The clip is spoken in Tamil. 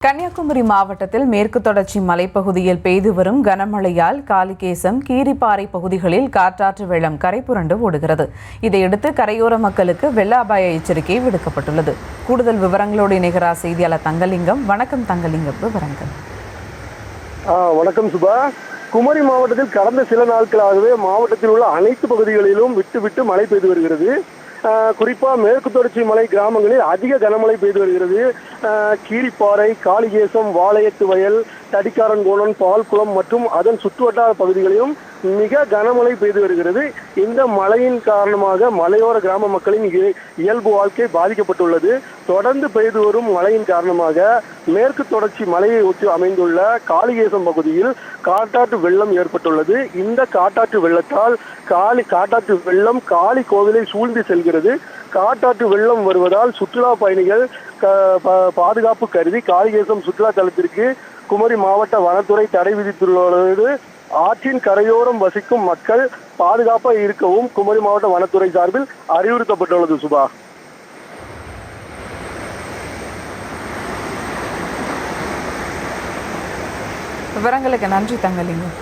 கன்னியாகுமரி மாவட்டத்தில் மேற்கு தொடர்ச்சி மலைப்பகுதியில் பெய்து வரும் கனமழையால் காளிகேசம், கீரிப்பாறை பகுதிகளில் காட்டாற்று வெள்ளம் கரை புரண்டு ஓடுகிறது. இதையடுத்து கரையோர மக்களுக்கு வெள்ள அபாய எச்சரிக்கை விடுக்கப்பட்டுள்ளது. கூடுதல் விவரங்களோடு இணைகிறார் செய்தியாளர் தங்கலிங்கம். வணக்கம் தங்கலிங்கம், விவரங்கள். வணக்கம் சுபா. குமரி மாவட்டத்தில் கடந்த சில நாட்களாகவே மாவட்டத்தில் உள்ள அனைத்து பகுதிகளிலும் விட்டு விட்டு மழை பெய்து வருகிறது. குறிப்பா மேற்கு தொடர்ச்சி மலை கிராமங்களில் அதிக கனமழை பெய்து வருகிறது. கீரிப்பாறை, காளிகேசம், வாளையத்து வயல், தடிக்காரன்கோணம், பால்குளம் மற்றும் அதன் சுற்றுவட்டார பகுதிகளிலும் மிக கனமழை பெய்து வருகிறது. இந்த மழையின் காரணமாக மலையோர கிராம மக்களின் இயல்பு வாழ்க்கை பாதிக்கப்பட்டுள்ளது. தொடர்ந்து பெய்து வரும் மழையின் காரணமாக மேற்கு தொடர்ச்சி மலையை ஒட்டி அமைந்துள்ள காளிகேசம் பகுதியில் காட்டாற்று வெள்ளம் ஏற்பட்டுள்ளது. இந்த காட்டாற்று வெள்ளத்தால் காட்டாற்று வெள்ளம் காளி கோவிலை சூழ்ந்து செல்கிறது. காட்டாற்று வெள்ளம் வருவதால் சுற்றுலா பயணிகள் பாதுகாப்பு கருதி காளிகேசம் சுற்றுலா தலத்திற்கு குமரி மாவட்ட வனத்துறை தடை விதித்துள்ளது. ஆற்றின் கரையோரம் வசிக்கும் மக்கள் பாதுகாப்பாக இருக்கவும் குமரி மாவட்ட வனத்துறை சார்பில் அறிவுறுத்தப்பட்டுள்ளது. சுபா, விவரங்களுக்கு நன்றி தங்கலிங்கம்.